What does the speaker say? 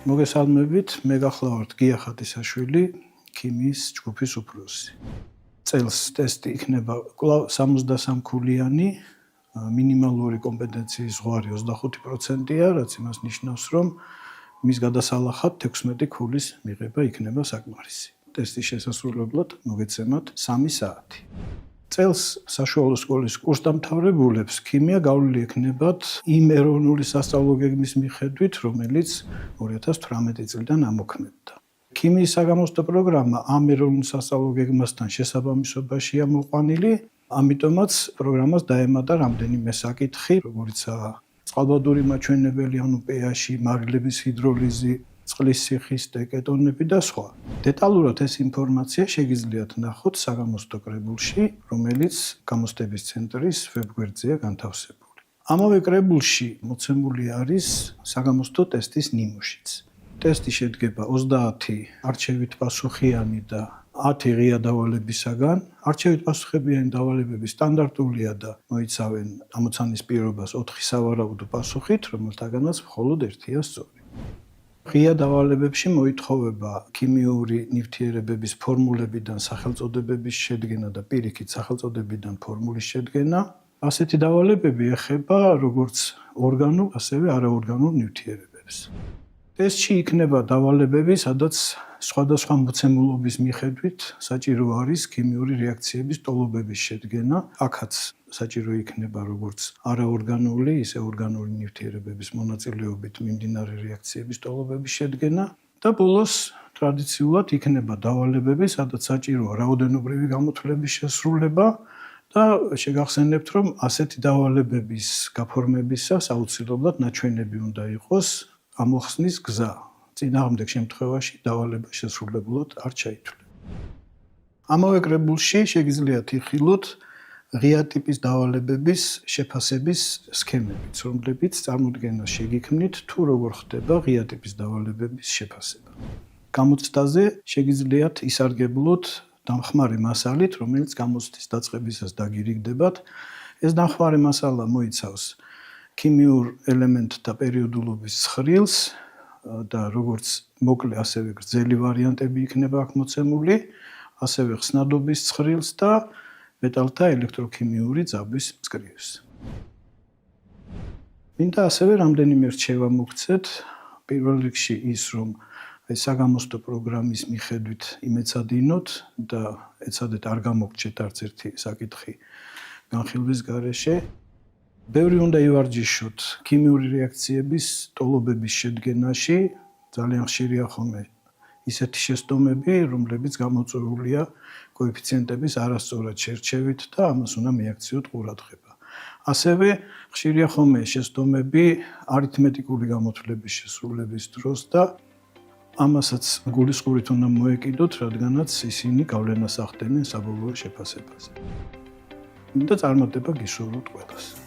მოგესალმებით, მე გახლავართ გია ხატისაშვილი, ქიმიის ჯგუფის უფროსი. წელს ტესტი იქნება კვლავ 63 ქულიანი, მინიმალური კომპეტენციის ზღვარი 25%-ია, რაც იმას ნიშნავს, რომ მის გადასალახად 16 ქულის მიღება იქნება საკმარისი. ტესტის შესასრულებლად მოგეცემათ 3 საათი. წელს საშუალო სკოლის კურსდამთავრებულებს ქიმია გავლილი ექნებათ იმ ეროვნული სასწავლო გეგმის მიხედვით, რომელიც 2018 წლიდან ამოქმედდა. ქიმიის საგამოცდო პროგრამა ამ ეროვნულ სასწავლო გეგმასთან შესაბამისობაშია მოყვანილი, ამიტომაც პროგრამას დაემატა რამდენიმე საკითხი, როგორიცაა წყალბადური მაჩვენებელი, ანუ pH-ი, მარილების ჰიდროლიზი, წყლის სიხის კეტონები და სხვა. დეტალურად ეს ინფორმაცია შეგიძლიათ ნახოთ საგამოცდო კრებულში, რომელიც გამოცდების ცენტრის ვებგვერდზეა განთავსებული. ამავე კრებულში მოცემული არის საგამოცდო ტესტის ნიმუშიც. ტესტი შედგება 30 არჩევით პასუხიანი და 10 ღია დავალებისაგან. არჩევით პასუხებიანი დავალებები სტანდარტულია და მოიცავენ ამოცანის პირობას 4 სავარაუდო პასუხით, რომელთაგანაც მხოლოდ ერთია სწორი. ღია დავალებებში მოითხოვება ქიმიური ნივთიერებების ფორმულებიდან სახელწოდებების შედგენა და პირიქით სახელწოდებიდან ფორმულის შედგენა. ასეთი დავალებები ეხება როგორც ორგანულ, ასევე არაორგანულ ნივთიერებებს. ტესტში იქნება დავალებები, სადაც სხვადასხვა მოცემულობის მიხედვით საჭირო არის ქიმიური რეაქციების ტოლობების შედგენა. აქაც საჭირო იქნება როგორც არაორგანული, ისე ორგანული ნივთიერებების მონაწილეობით მიმდინარე რეაქციების ტოლობების შედგენა და ბოლოს ტრადიციულად იქნება დავალებები, სადაც საჭიროა რაოდენობრივი გამოთვლების შესრულება და შეგახსენებთ, რომ ასეთი დავალებების გაფორმებისას აუცილებლად ნაჩვენები უნდა იყოს ამოხსნის გზა. წინააღმდეგ შემთხვევაში დავალება შესრულებულად არ ჩაითვლება. ამავე კრებულში შეგიძლიათ იხილოთ ღია ტიპის დავალებების შეფასების სქემებიც, რომლებიც წარმოდგენას შეგიქმნით თუ როგორ ხდება ღია ტიპის დავალებების შეფასება. გამოცდაზე შეგიძლიათ ისარგებლოთ დამხმარე მასალით, რომელიც გამოცდის დაწყებისას დაგირიგდებათ. ეს დამხმარე მასალა მოიცავს ქიმიურ ელემენტთა პერიოდულობის ცხრილს და როგორც მოკლე, ასევე გრძელი ვარიანტები იქნება აქ მოცემული, ასევე ხსნადობის ცხრილს და მეტალთა ელექტროქიმიური ძაბვის მწკრივს. მინდა ასევე რამდენიმე რჩევა მოგცეთ. პირველ რიგში ის, რომ საგამოცდო პროგრამის მიხედვით იმეცადინოთ და ეცადეთ არ გამოგჭეთ არც ერთი საკითხი განხილვის გარეშე. ბევრი უნდა ივარჯიშოთ ქიმიური რეაქციების ტოლობების შედგენაში. ძალიან ხშირია ხოლმე ისეთი შესტომები, რომლებიც გამოწვეულია კოეფიციენტების არასწორად შერჩევით და ამას უნდა მიაქციოთ ყურადღება. ასევე ხშირია ხოლმე შესტომები არითმეტიკული გამოთვლების შესრულების დროს და ამასაც გულისყურით უნდა მოეკიდოთ, რადგანაც ისინი გავლენას ახდენენ საბოლოო შეფასებაზე. და წარმატება გისურვებთ ყველას.